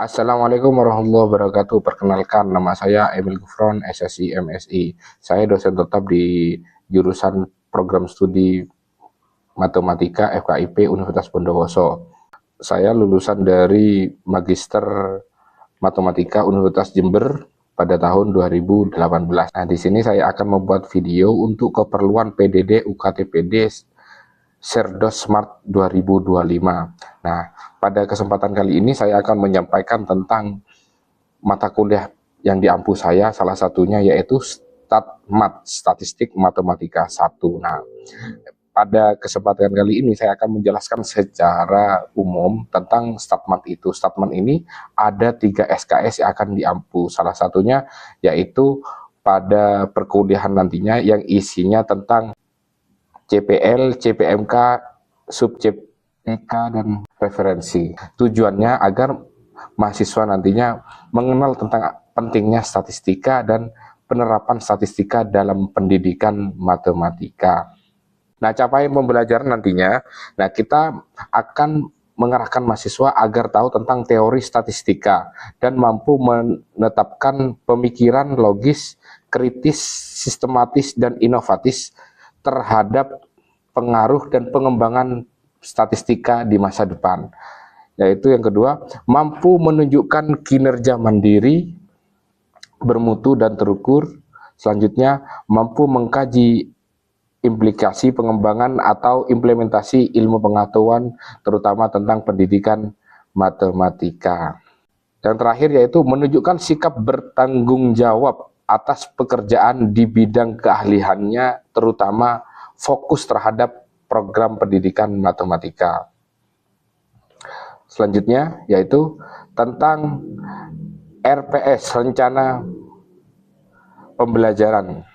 Assalamualaikum warahmatullahi wabarakatuh. Perkenalkan, nama saya Emil Gufron, SSI MSI. Saya dosen tetap di jurusan Program Studi Matematika FKIP Universitas Bondowoso. Saya lulusan dari Magister Matematika Universitas Jember pada tahun 2018. Nah, di sini saya akan membuat video untuk keperluan PDD UKTPD Serdos Smart 2025. Nah, pada kesempatan kali ini saya akan menyampaikan tentang mata kuliah yang diampu saya, salah satunya yaitu StatMat, Statistik Matematika 1. Nah, pada kesempatan kali ini saya akan menjelaskan secara umum tentang StatMat itu. StatMat ini ada 3 SKS yang akan diampu. Salah satunya yaitu pada perkuliahan nantinya yang isinya tentang CPL, CPMK, sub-CPK, dan referensi. Tujuannya agar mahasiswa nantinya mengenal tentang pentingnya statistika dan penerapan statistika dalam pendidikan matematika. Nah, capaian pembelajaran nantinya, kita akan mengarahkan mahasiswa agar tahu tentang teori statistika dan mampu menetapkan pemikiran logis, kritis, sistematis, dan inovatif terhadap pengaruh dan pengembangan statistika di masa depan. Yaitu yang kedua, mampu menunjukkan kinerja mandiri, bermutu dan terukur. Selanjutnya, mampu mengkaji implikasi pengembangan atau implementasi ilmu pengetahuan terutama tentang pendidikan matematika. Yang terakhir yaitu menunjukkan sikap bertanggung jawab atas pekerjaan di bidang keahliannya, terutama fokus terhadap program pendidikan matematika. Selanjutnya yaitu tentang RPS, rencana pembelajaran.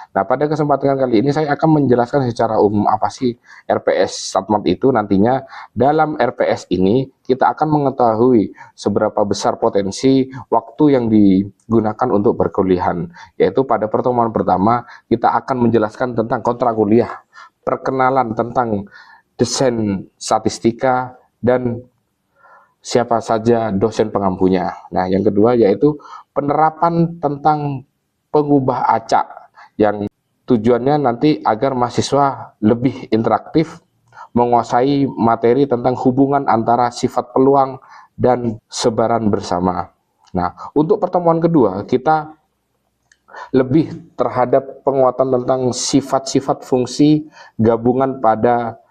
Nah, pada kesempatan kali ini saya akan menjelaskan secara umum apa sih RPS StatMat itu. Nantinya dalam RPS ini kita akan mengetahui seberapa besar potensi waktu yang digunakan untuk perkuliahan. Yaitu pada pertemuan pertama kita akan menjelaskan tentang kontrak kuliah, perkenalan tentang desain statistika, dan siapa saja dosen pengampunya. Nah, yang kedua yaitu penerapan tentang pengubah acak, yang tujuannya nanti agar mahasiswa lebih interaktif, menguasai materi tentang hubungan antara sifat peluang dan sebaran bersama. Nah, untuk pertemuan kedua, kita lebih terhadap penguatan tentang sifat-sifat fungsi gabungan pada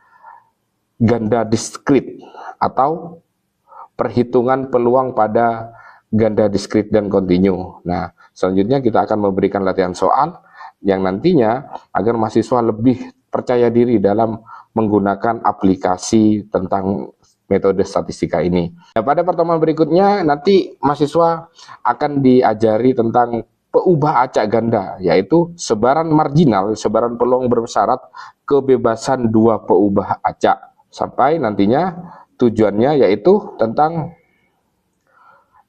ganda diskrit atau perhitungan peluang pada ganda diskrit dan kontinu. Nah, selanjutnya kita akan memberikan latihan soal yang nantinya agar mahasiswa lebih percaya diri dalam menggunakan aplikasi tentang metode statistika ini. Nah, pada pertemuan berikutnya nanti mahasiswa akan diajari tentang peubah acak ganda, yaitu sebaran marginal, sebaran peluang bersyarat, kebebasan dua peubah acak. Sampai nantinya tujuannya yaitu tentang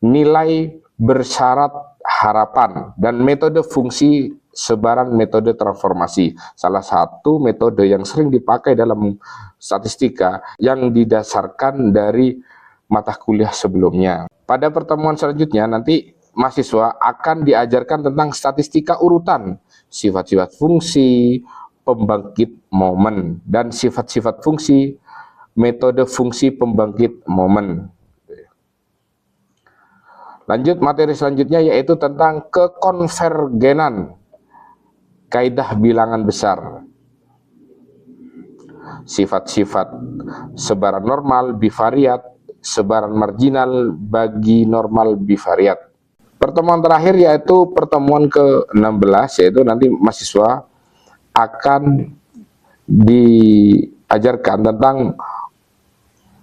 nilai bersyarat harapan dan metode fungsi sebaran metode transformasi. Salah satu metode yang sering dipakai dalam statistika yang didasarkan dari mata kuliah sebelumnya. Pada pertemuan selanjutnya nanti mahasiswa akan diajarkan tentang statistika urutan, sifat-sifat fungsi, pembangkit momen, dan sifat-sifat fungsi, metode fungsi pembangkit momen. Lanjut materi selanjutnya yaitu tentang kekonvergenan kaidah bilangan besar, sifat-sifat sebaran normal bivariat, sebaran marginal bagi normal bivariat. Pertemuan terakhir yaitu pertemuan ke-16, yaitu nanti mahasiswa akan diajarkan tentang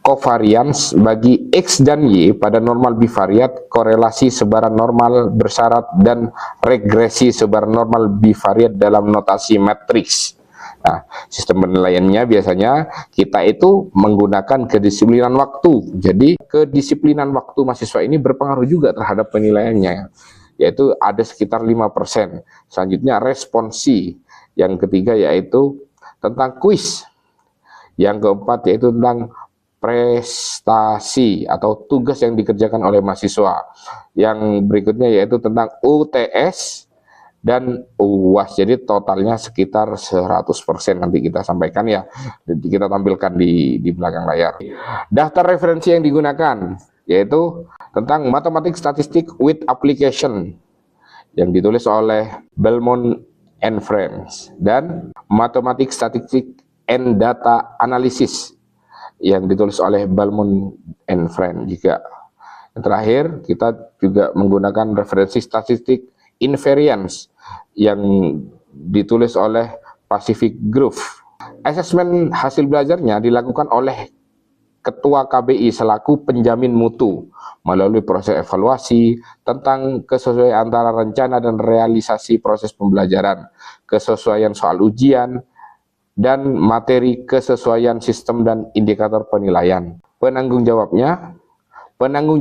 covariance bagi X dan Y pada normal bivariat, korelasi sebaran normal bersyarat, dan regresi sebaran normal bivariat dalam notasi matriks. Nah, sistem penilaiannya biasanya kita itu menggunakan kedisiplinan waktu. Jadi, kedisiplinan waktu mahasiswa ini berpengaruh juga terhadap penilaiannya, yaitu ada sekitar 5%. Selanjutnya responsi. Yang ketiga yaitu tentang kuis. Yang keempat yaitu tentang prestasi atau tugas yang dikerjakan oleh mahasiswa. Yang berikutnya yaitu tentang UTS dan UAS. Jadi totalnya sekitar 100% nanti kita sampaikan ya. Jadi kita tampilkan di belakang layar. Daftar referensi yang digunakan yaitu tentang Matematik Statistik with Application yang ditulis oleh Belmont and Friends, dan Matematik Statistik and Data Analysis yang ditulis oleh Belmont and Friends juga. Yang terakhir, kita juga menggunakan referensi statistik invariance yang ditulis oleh Pacific Grove. Asesmen hasil belajarnya dilakukan oleh Ketua KBI selaku penjamin mutu melalui proses evaluasi tentang kesesuaian antara rencana dan realisasi proses pembelajaran, kesesuaian soal ujian, dan materi kesesuaian sistem dan indikator penilaian. Penanggung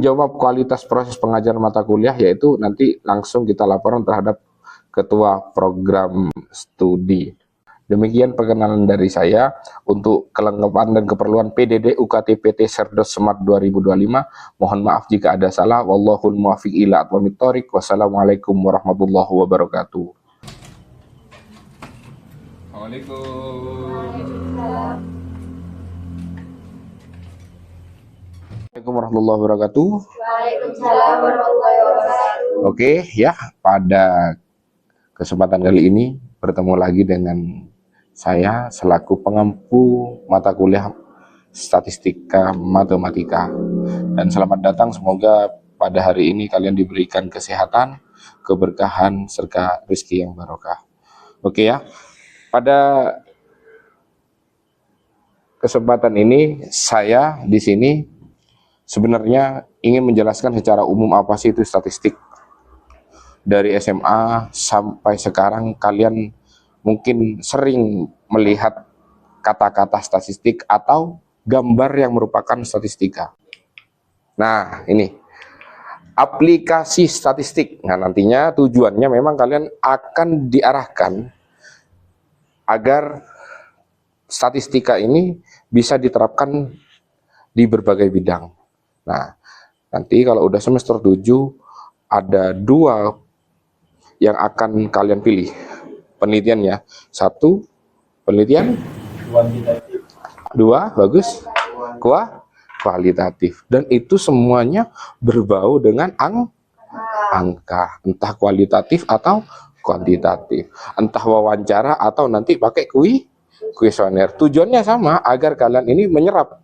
jawab kualitas proses pengajaran mata kuliah, yaitu nanti langsung kita laporan terhadap Ketua Program Studi. Demikian perkenalan dari saya. Untuk kelengkapan dan keperluan PDD UKT PT Serdos Smart 2025, mohon maaf jika ada salah. Wallahul muwaffiq ila aqwamit thoriq. Wassalamualaikum warahmatullahi wabarakatuh. Assalamualaikum warahmatullahi wabarakatuh. Waalaikumsalam warahmatullahi wabarakatuh. Oke ya, pada kesempatan kali ini bertemu lagi dengan saya selaku pengampu mata kuliah Statistika Matematika. Dan selamat datang, semoga pada hari ini kalian diberikan kesehatan, keberkahan, serta rezeki yang barokah. Oke ya, pada kesempatan ini saya di sini sebenarnya ingin menjelaskan secara umum apa sih itu statistik. Dari SMA sampai sekarang kalian mungkin sering melihat kata-kata statistik atau gambar yang merupakan statistika. Nah, ini aplikasi statistik. Nah, nantinya tujuannya memang kalian akan diarahkan agar statistika ini bisa diterapkan di berbagai bidang. Nah, nanti kalau udah semester 7 ada 2 yang akan kalian pilih penelitiannya. 1 penelitian Kuantitatif. 2 bagus kualitatif, dan itu semuanya berbau dengan angka, entah kualitatif atau kuantitatif, entah wawancara atau nanti pakai kuesioner. Tujuannya sama, agar kalian ini menyerap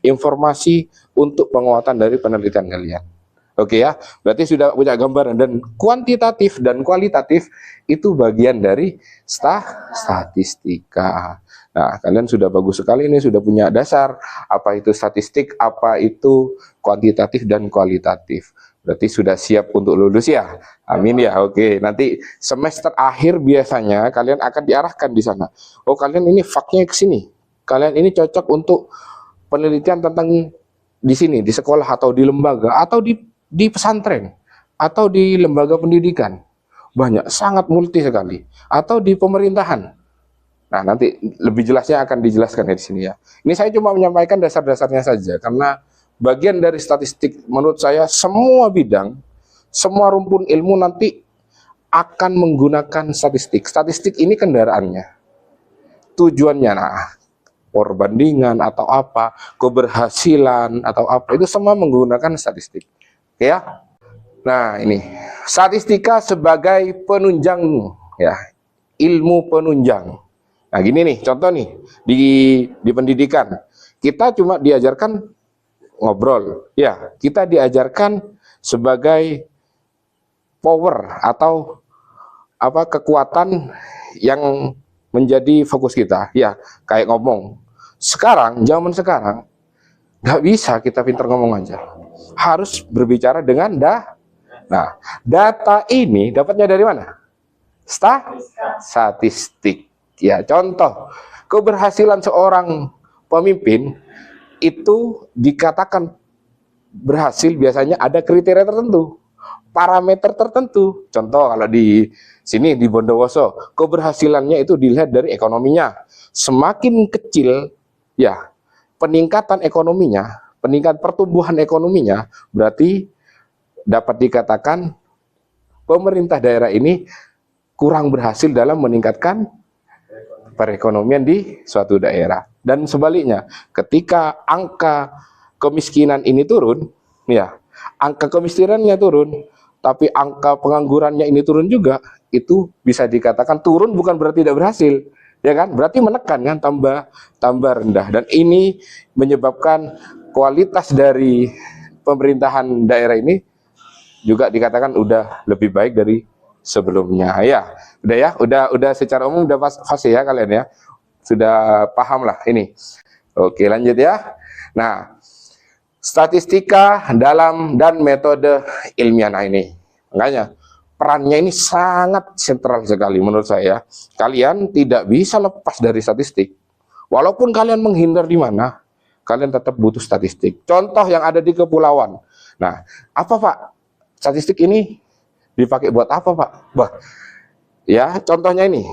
informasi untuk penguatan dari penelitian kalian. Oke ya, berarti sudah punya gambaran. Dan kuantitatif dan kualitatif itu bagian dari statistika. Nah, kalian sudah bagus sekali ini, sudah punya dasar apa itu statistik, apa itu kuantitatif dan kualitatif. Berarti sudah siap untuk lulus ya. Amin ya. Oke, nanti semester akhir biasanya kalian akan diarahkan di sana. Oh, kalian ini faknya ke sini. Kalian ini cocok untuk penelitian tentang di sini, di sekolah atau di lembaga atau di pesantren atau di lembaga pendidikan. Banyak, sangat multi sekali. Atau di pemerintahan. Nah, nanti lebih jelasnya akan dijelaskan di sini ya. Ini saya cuma menyampaikan dasar-dasarnya saja, karena bagian dari statistik menurut saya semua bidang, semua rumpun ilmu nanti akan menggunakan statistik. Statistik ini kendaraannya. Tujuannya, nah, perbandingan atau apa, keberhasilan atau apa, itu semua menggunakan statistik. Oke ya. Nah, ini statistika sebagai penunjang ya, ilmu penunjang. Nah, gini nih, contoh nih di pendidikan. Kita cuma diajarkan ngobrol. Ya, kita diajarkan sebagai power atau apa, kekuatan yang menjadi fokus kita. Ya, kayak ngomong. Sekarang, zaman sekarang nggak bisa kita pintar ngomong aja. Harus berbicara dengan Nah, data ini dapatnya dari mana? Statistik. Ya, contoh, keberhasilan seorang pemimpin itu dikatakan berhasil biasanya ada kriteria tertentu, parameter tertentu. Contoh, kalau di sini di Bondowoso, keberhasilannya itu dilihat dari ekonominya. Semakin kecil, ya, peningkatan ekonominya, peningkatan pertumbuhan ekonominya, berarti dapat dikatakan pemerintah daerah ini kurang berhasil dalam meningkatkan perekonomian di suatu daerah. Dan sebaliknya, ketika angka kemiskinan ini turun, ya, angka kemiskinannya turun, tapi angka penganggurannya ini turun juga, itu bisa dikatakan turun bukan berarti tidak berhasil, ya kan? Berarti menekan kan, tambah rendah. Dan ini menyebabkan kualitas dari pemerintahan daerah ini juga dikatakan udah lebih baik dari sebelumnya. Ya, udah secara umum udah pasti ya kalian ya. Sudah paham lah ini. Oke, lanjut ya. Nah, statistika dalam dan metode ilmiah ini. Makanya perannya ini sangat sentral sekali menurut saya. Kalian tidak bisa lepas dari statistik. Walaupun kalian menghindar di mana, kalian tetap butuh statistik. Contoh yang ada di kepulauan. Nah, apa Pak? Statistik ini dipakai buat apa Pak? Bah, ya contohnya ini.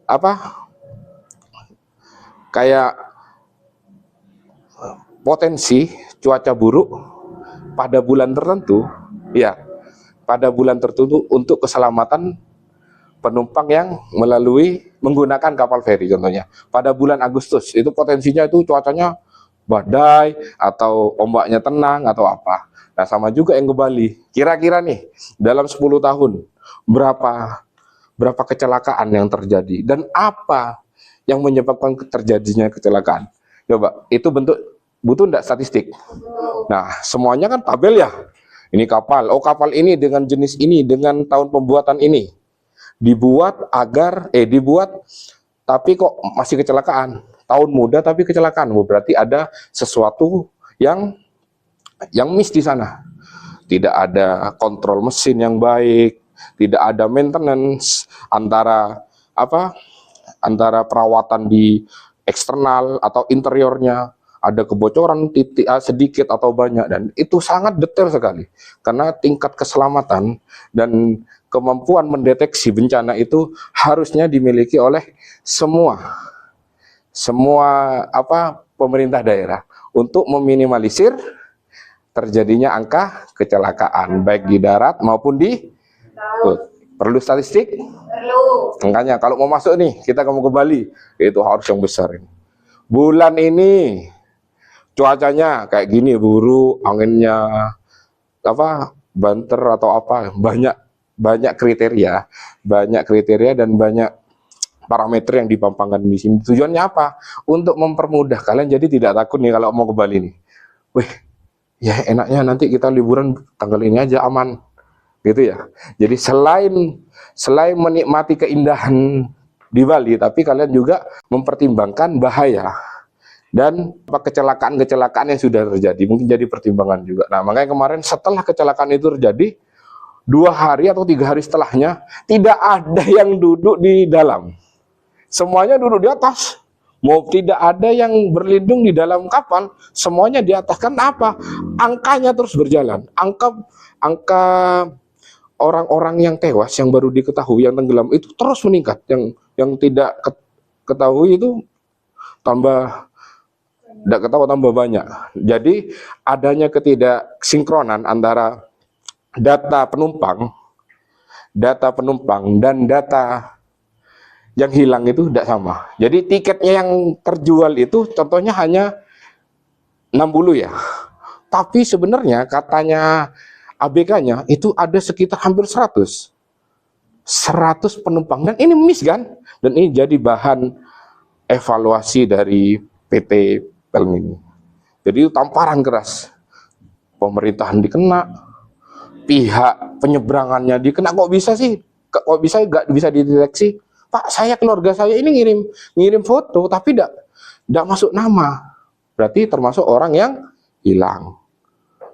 Apa? Kayak potensi cuaca buruk pada bulan tertentu, ya, pada bulan tertentu untuk keselamatan penumpang yang menggunakan kapal feri contohnya. Pada bulan Agustus itu potensinya itu cuacanya badai atau ombaknya tenang atau apa. Nah, sama juga yang ke Bali. Kira-kira nih dalam 10 tahun berapa kecelakaan yang terjadi dan apa yang menyebabkan terjadinya kecelakaan? Coba, itu butuh enggak statistik? Nah, semuanya kan tabel ya. Ini kapal, oh kapal ini dengan jenis ini, dengan tahun pembuatan ini. Dibuat tapi kok masih kecelakaan. Tahun muda tapi kecelakaan. Berarti ada sesuatu yang miss di sana. Tidak ada kontrol mesin yang baik, tidak ada maintenance antara perawatan di eksternal atau interiornya. Ada kebocoran titik sedikit atau banyak, dan itu sangat detail sekali karena tingkat keselamatan dan kemampuan mendeteksi bencana itu harusnya dimiliki oleh semua pemerintah daerah untuk meminimalisir terjadinya angka kecelakaan baik di darat maupun di laut. Perlu statistik? Perlu. Makanya kalau mau masuk nih, kita mau ke Bali, itu harus yang besar ini. Bulan ini cuacanya kayak gini, buruk, anginnya banter atau apa, banyak kriteria dan banyak parameter yang dipampangkan di sini. Tujuannya apa? Untuk mempermudah kalian jadi tidak takut nih kalau mau ke Bali nih. Wih, ya enaknya nanti kita liburan tanggal ini aja aman, gitu ya. Jadi selain menikmati keindahan di Bali, tapi kalian juga mempertimbangkan bahaya dan kecelakaan yang sudah terjadi mungkin jadi pertimbangan juga. Nah, makanya kemarin setelah kecelakaan itu terjadi 2 hari atau 3 hari setelahnya tidak ada yang duduk di dalam, semuanya duduk di atas. Mau tidak ada yang berlindung di dalam kapal, semuanya di atas. Kan apa? Angkanya terus berjalan. Angka orang-orang yang tewas yang baru diketahui yang tenggelam itu terus meningkat. Yang tidak ketahui itu tambah banyak. Jadi adanya ketidaksinkronan antara data penumpang dan data yang hilang itu tidak sama. Jadi tiketnya yang terjual itu contohnya hanya 60 ya. Tapi sebenarnya katanya ABK-nya itu ada sekitar hampir 100 penumpang. Dan ini miss kan? Dan ini jadi bahan evaluasi dari PT PELN ini. Jadi itu tamparan keras. Pemerintahan dikena, pihak penyeberangannya dikena. Kok bisa sih? Kok bisa nggak bisa dideteksi? Pak, keluarga saya ini ngirim foto tapi tidak masuk nama. Berarti termasuk orang yang hilang.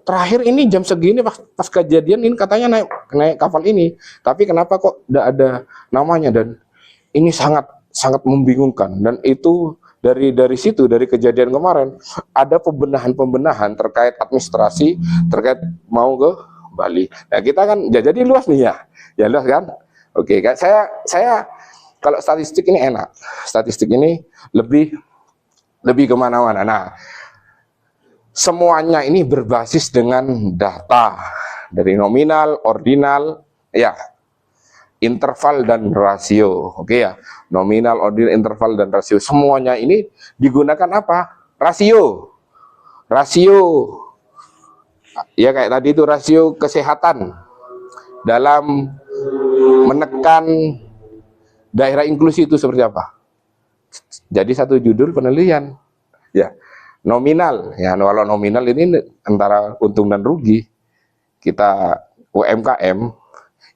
Terakhir ini jam segini pas kejadian ini katanya naik kapal ini, tapi kenapa kok tidak ada namanya? Dan ini sangat membingungkan. Dan itu dari kejadian kemarin ada pembenahan terkait administrasi terkait mau ke Bali. Nah, kita kan jadi luas nih ya luas kan. Oke, kan saya kalau statistik ini enak, statistik ini lebih lebih kemana-mana. Nah, semuanya ini berbasis dengan data dari nominal, ordinal, ya, interval dan rasio. Oke ya, nominal, ordinal, interval dan rasio. Semuanya ini digunakan apa? Rasio. Rasio. Ya kayak tadi itu rasio kesehatan dalam menekan daerah inklusi itu seperti apa? Jadi satu judul penelitian. Ya, nominal. Ya, kalau nominal ini antara untung dan rugi. Kita UMKM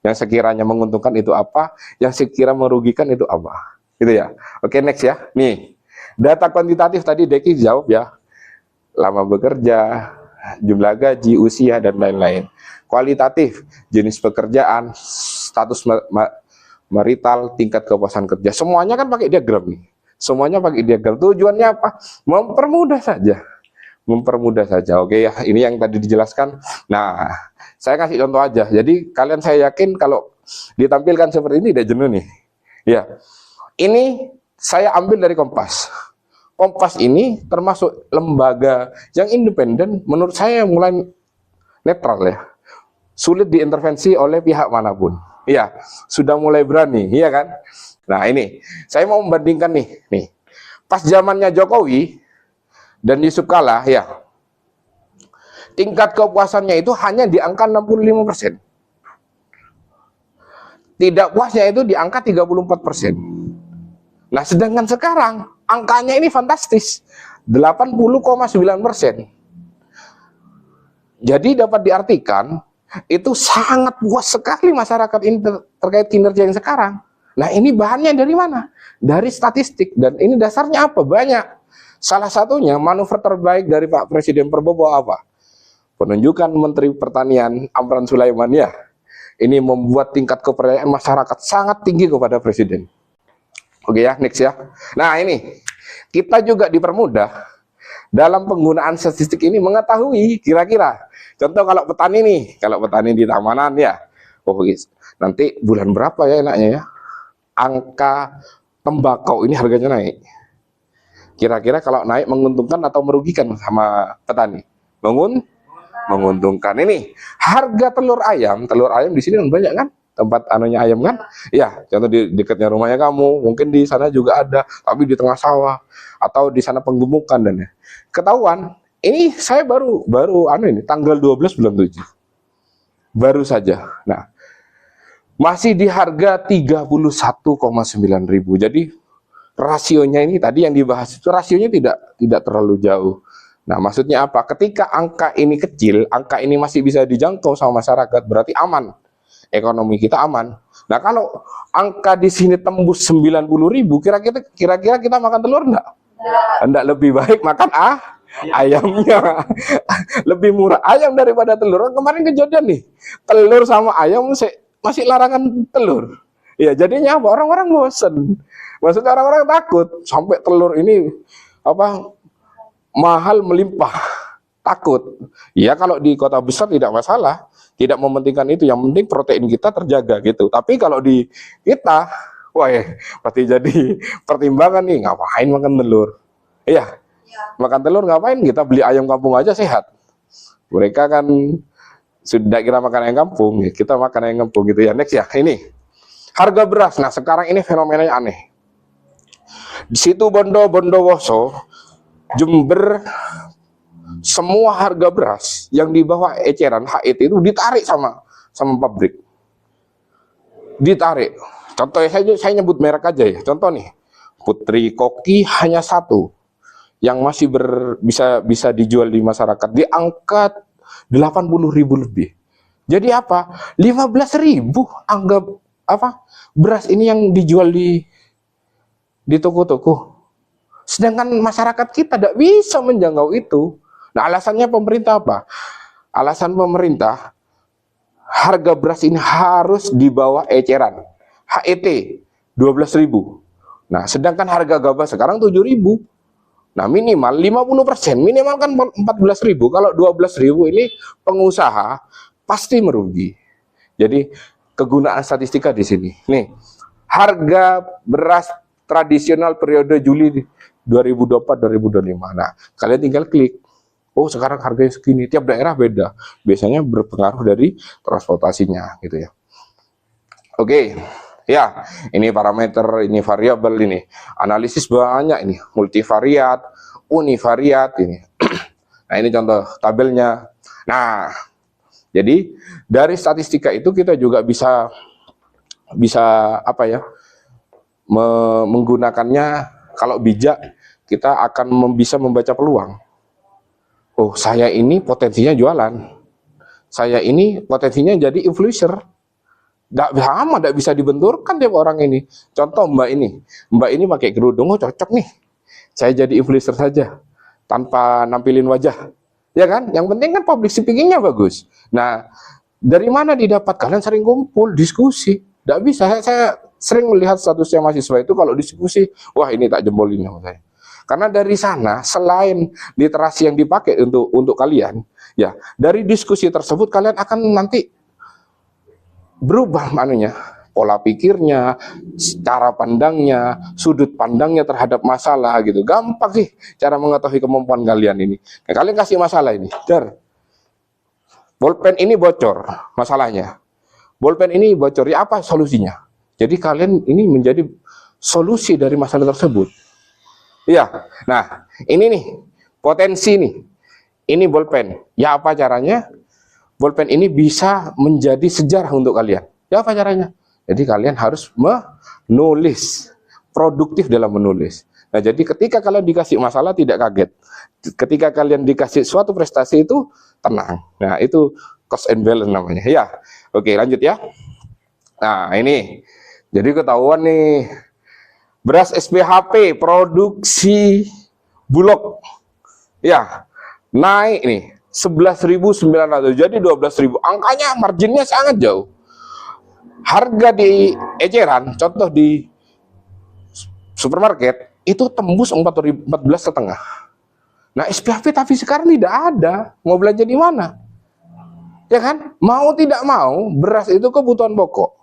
yang sekiranya menguntungkan itu apa, yang sekira merugikan itu apa. Gitu ya. Oke, next ya. Nih, data kuantitatif tadi Deki jawab ya. Lama bekerja, jumlah gaji, usia, dan lain-lain. Kualitatif, jenis pekerjaan, status marital, tingkat kepuasan kerja. Semuanya kan pakai diagram nih. Semuanya pakai diagram. Tujuannya apa? Mempermudah saja. Mempermudah saja. Oke ya, ini yang tadi dijelaskan. Nah, saya kasih contoh aja. Jadi kalian saya yakin kalau ditampilkan seperti ini tidak jenuh nih. Ya, ini saya ambil dari Kompas. Kompas ini termasuk lembaga yang independen, menurut saya mulai netral ya. Sulit diintervensi oleh pihak manapun. Iya, sudah mulai berani, iya kan? Nah ini, saya mau membandingkan nih. Pas zamannya Jokowi dan Yusuf Kala, ya, tingkat kepuasannya itu hanya di angka 65%. Tidak puasnya itu di angka 34%. Nah, sedangkan sekarang angkanya ini fantastis, 80,9%. Jadi dapat diartikan itu sangat puas sekali masyarakat ini terkait kinerja yang sekarang. Nah, ini bahannya dari mana? Dari statistik. Dan ini dasarnya apa? Banyak. Salah satunya manuver terbaik dari Pak Presiden Prabowo apa? Penunjukan Menteri Pertanian Amran Sulaiman ya. Ini membuat tingkat kepercayaan masyarakat sangat tinggi kepada Presiden. Oke ya, next ya. Nah ini, kita juga dipermudah dalam penggunaan statistik ini mengetahui kira-kira. Contoh kalau petani nih, kalau petani di tamanan ya, oh nanti bulan berapa ya enaknya ya, angka tembakau ini harganya naik. Kira-kira kalau naik menguntungkan atau merugikan sama petani? Menguntungkan. Ini harga telur ayam di sini banyak kan? Tempat anunya ayam kan? Ya, contoh di dekatnya rumahnya kamu, mungkin di sana juga ada, tapi di tengah sawah atau di sana penggemukan dan ya. Ketahuan, ini saya baru ini tanggal 12 bulan 7. Baru saja. Nah, masih di harga 31,9 ribu. Jadi rasionya ini tadi yang dibahas itu rasionya tidak terlalu jauh. Nah, maksudnya apa? Ketika angka ini kecil, angka ini masih bisa dijangkau sama masyarakat, berarti aman. Ekonomi kita aman. Nah, kalau angka di sini tembus 90 ribu, kira-kira kita makan telur enggak? Enggak, lebih baik makan ayamnya. Lebih murah ayam daripada telur. Kemarin kejadian nih, telur sama ayam masih larangan telur. Ya, jadinya apa? Orang-orang bosen. Maksudnya orang-orang takut sampai telur ini mahal melimpah. Takut. Ya, kalau di kota besar tidak masalah. Tidak mementingkan itu, yang penting protein kita terjaga gitu. Tapi kalau di kita, wah pasti jadi pertimbangan nih, ngapain makan telur? Iya, makan telur ngapain? Kita beli ayam kampung aja sehat. Mereka kan sudah kira makan ayam kampung, kita makan ayam kampung gitu ya. Next ya, ini harga beras. Nah sekarang ini fenomenanya aneh. Di situ Bondowoso, Jember, semua harga beras yang di bawah eceran HET itu ditarik sama pabrik. Ditarik. Contoh saya nyebut merek aja ya. Contoh nih, Putri Koki hanya satu yang masih bisa dijual di masyarakat di angka 80 ribu lebih. Jadi apa? 15 ribu anggap beras ini yang dijual di toko-toko. Sedangkan masyarakat kita tidak bisa menjangkau itu. Nah, alasannya pemerintah apa? Alasan pemerintah, harga beras ini harus di bawah eceran. HET 12.000. Nah, sedangkan harga gabah sekarang 7.000. Nah, minimal 50%, minimal kan 14.000. Kalau 12.000 ini pengusaha pasti merugi. Jadi, kegunaan statistika di sini. Nih, harga beras tradisional periode Juli 2024, 2025. Nah, kalian tinggal klik. Oh, sekarang harganya segini. Tiap daerah beda. Biasanya berpengaruh dari transportasinya, gitu ya. Oke. Ya, ini parameter, ini variabel ini. Analisis banyak ini, multivariat, univariat ini. Nah, ini contoh tabelnya. Nah, jadi dari statistika itu kita juga bisa apa ya? Menggunakannya kalau bijak, kita akan bisa membaca peluang. Oh, saya ini potensinya jualan. Saya ini potensinya jadi influencer. Tidak bisa dibenturkan tiap orang ini. Contoh Mbak ini pakai kerudung, oh cocok nih. Saya jadi influencer saja, tanpa nampilin wajah. Ya kan? Yang penting kan public speaking-nya bagus. Nah, dari mana didapat? Kalian sering kumpul, diskusi. Tidak bisa, saya sering melihat statusnya mahasiswa itu kalau diskusi, wah ini tak jempolin sama saya. Karena dari sana, selain literasi yang dipakai untuk kalian, ya dari diskusi tersebut kalian akan nanti berubah pola pikirnya, cara pandangnya, sudut pandangnya terhadap masalah gitu. Gampang sih cara mengetahui kemampuan kalian ini. Nah, kalian kasih masalah ini, bolpen ini bocor, masalahnya. Bolpen ini bocor, ya apa solusinya? Jadi kalian ini menjadi solusi dari masalah tersebut. Iya, nah ini nih potensi nih, ini bolpen. Ya apa caranya? Bolpen ini bisa menjadi sejarah untuk kalian. Ya apa caranya? Jadi kalian harus menulis, produktif dalam menulis. Nah jadi ketika kalian dikasih masalah tidak kaget. Ketika kalian dikasih suatu prestasi itu tenang. Nah itu cost and balance namanya. Ya, oke lanjut ya. Nah ini, jadi ketahuan nih. Beras SPHP produksi Bulog ya naik nih 11.900 jadi 12.000. Angkanya marginnya sangat jauh. Harga di eceran contoh di supermarket itu tembus 14.500. Nah SPHP tapi sekarang tidak ada. Mau belanja di mana? Ya kan? Mau tidak mau beras itu kebutuhan pokok.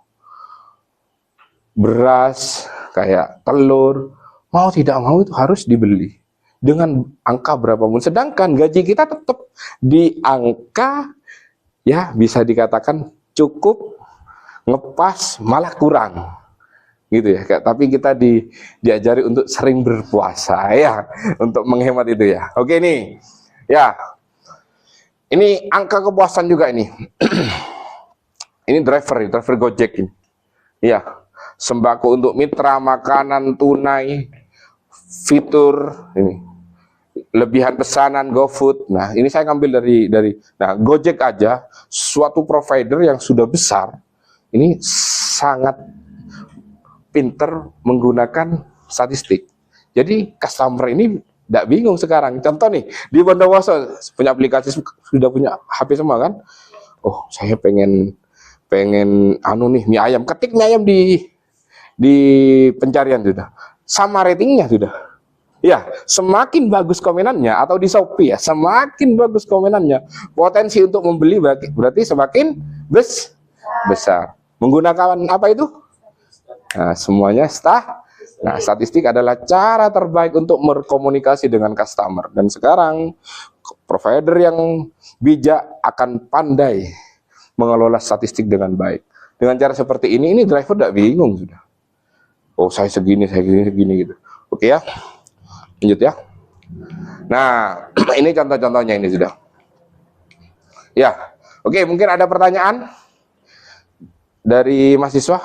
Beras kayak telur, mau tidak mau itu harus dibeli dengan angka berapapun. Sedangkan gaji kita tetap di angka ya bisa dikatakan cukup, ngepas, malah kurang gitu ya. Tapi kita diajari untuk sering berpuasa ya, untuk menghemat itu ya. Oke nih ya, ini angka kepuasan juga ini. Ini driver Gojek ini ya. Sembako untuk mitra, makanan tunai, fitur ini, lebihan pesanan GoFood. Nah, ini saya ngambil dari nah, Gojek aja suatu provider yang sudah besar. Ini sangat pinter menggunakan statistik. Jadi customer ini tidak bingung sekarang. Contoh nih, di Bondowoso punya aplikasi, sudah punya HP semua kan? Oh, saya pengen mie ayam. Ketik mie ayam di pencarian sudah, sama ratingnya sudah. Ya, semakin bagus komenannya atau di Shopee ya, semakin bagus komenannya, potensi untuk membeli berarti semakin besar. Menggunakan apa itu? Nah, semuanya statistik adalah cara terbaik untuk berkomunikasi dengan customer. Dan sekarang provider yang bijak akan pandai mengelola statistik dengan baik. Dengan cara seperti ini driver tidak bingung sudah. Oh saya segini gitu. Oke ya, lanjut ya. Nah ini contoh-contohnya ini sudah. Ya, oke mungkin ada pertanyaan dari mahasiswa.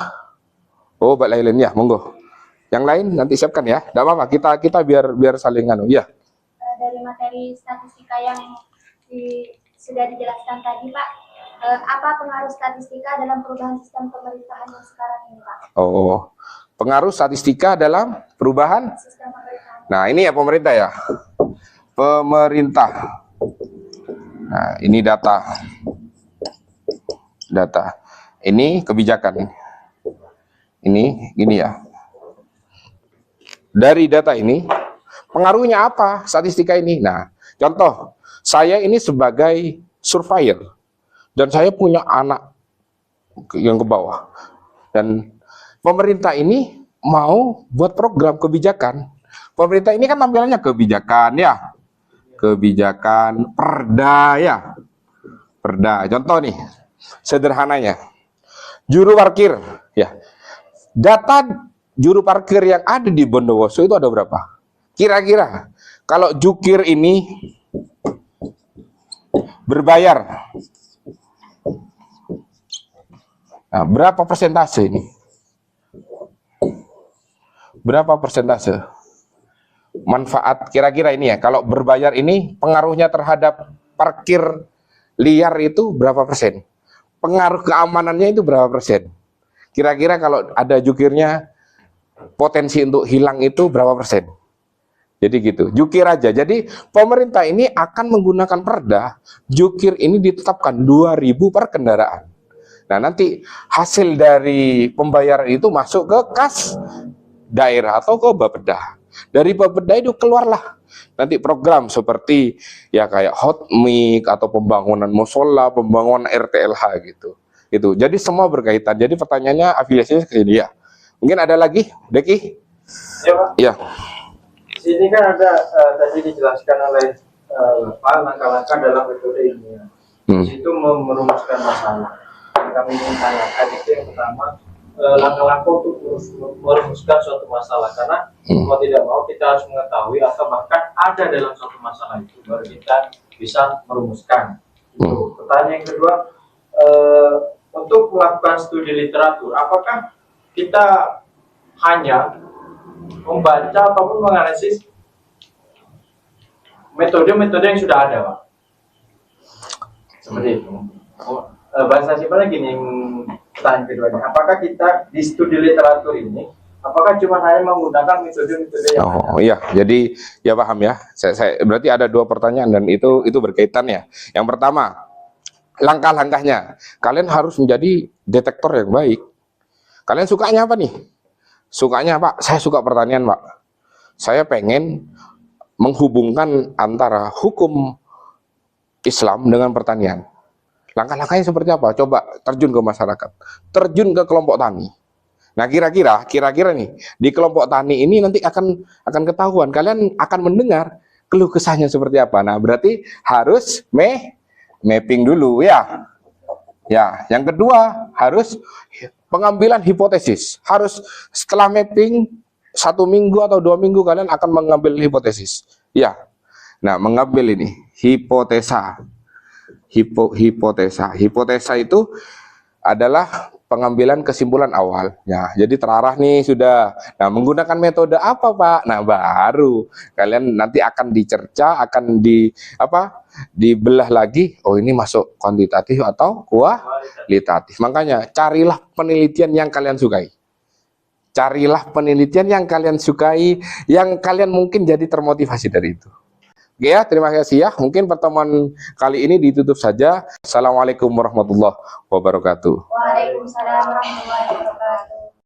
Oh Mbak Lailin ya, monggo. Yang lain nanti siapkan ya. Tidak apa-apa, kita biar saling ya. Dari materi statistika yang sudah dijelaskan tadi Pak, apa pengaruh statistika dalam perubahan sistem pemerintahan yang sekarang ini Pak? Oh. Pengaruh statistika dalam perubahan. Nah ini ya pemerintah ya. Pemerintah. Nah ini data. Ini kebijakan. Ini gini ya. Dari data ini pengaruhnya apa statistika ini? Nah contoh saya ini sebagai surveyor dan saya punya anak yang ke bawah dan pemerintah ini mau buat program kebijakan Pemerintah ini kan tampilannya kebijakan ya. Kebijakan, perda ya. Perda. Contoh nih, sederhananya. Juru parkir ya. Data juru parkir yang ada di Bondowoso itu ada berapa? Kira-kira kalau jukir ini berbayar, nah, berapa persentase ini? Berapa persentase manfaat kira-kira ini ya? Kalau berbayar ini pengaruhnya terhadap parkir liar itu berapa persen? Pengaruh keamanannya itu berapa persen? Kira-kira kalau ada jukirnya potensi untuk hilang itu berapa persen? Jadi gitu, jukir aja. Jadi pemerintah ini akan menggunakan perda, jukir ini ditetapkan 2.000 per kendaraan. Nah, nanti hasil dari pembayaran itu masuk ke kas daerah atau ke Bapeda. Dari Bapeda itu keluarlah nanti program seperti ya kayak hotmik atau pembangunan musola, pembangunan RTLH gitu. Itu. Jadi semua berkaitan. Jadi pertanyaannya afiliasinya ke sini ya. Mungkin ada lagi, Deki? Ya, Pak. Ya. Di sini kan ada tadi dijelaskan oleh Pak langkah-langkah dalam metode ini. Ya. Di situ merumuskan masalah. Yang kami ingin tanyakan itu yang pertama langkah-langkah untuk merumuskan suatu masalah, karena mau tidak mau kita harus mengetahui atau bahkan ada dalam suatu masalah itu baru kita bisa merumuskan. Itu. Pertanyaan yang kedua, untuk melakukan studi literatur, apakah kita hanya membaca ataupun menganalisis metode-metode yang sudah ada, Pak? Seperti itu. Bahasa simpelnya gini, pertanyaan keduanya, apakah kita di studi literatur ini, apakah cuma hanya menggunakan metode-metode yang ada? Iya, jadi ya paham ya. Saya berarti ada dua pertanyaan dan itu berkaitan ya. Yang pertama, langkah-langkahnya. Kalian harus menjadi detektor yang baik. Kalian sukanya apa nih? Sukanya, Pak, saya suka pertanian, Pak. Saya pengen menghubungkan antara hukum Islam dengan pertanian. Langkah-langkahnya seperti apa? Coba terjun ke masyarakat, terjun ke kelompok tani. Nah, kira-kira nih di kelompok tani ini nanti akan ketahuan. Kalian akan mendengar keluh kesahnya seperti apa. Nah, berarti harus mapping dulu ya. Ya, yang kedua harus pengambilan hipotesis. Harus setelah mapping 1 minggu atau 2 minggu kalian akan mengambil hipotesis. Ya. Nah, mengambil ini hipotesa. Hipotesa itu adalah pengambilan kesimpulan awal. Ya, jadi terarah nih sudah. Nah, menggunakan metode apa, Pak? Nah, baru kalian nanti akan dicerca, akan dibelah lagi. Oh, ini masuk kuantitatif atau kualitatif. Makanya carilah penelitian yang kalian sukai. Carilah penelitian yang kalian sukai, yang kalian mungkin jadi termotivasi dari itu. Oke ya, terima kasih ya. Mungkin pertemuan kali ini ditutup saja. Assalamualaikum warahmatullahi wabarakatuh. Waalaikumsalam warahmatullahi wabarakatuh.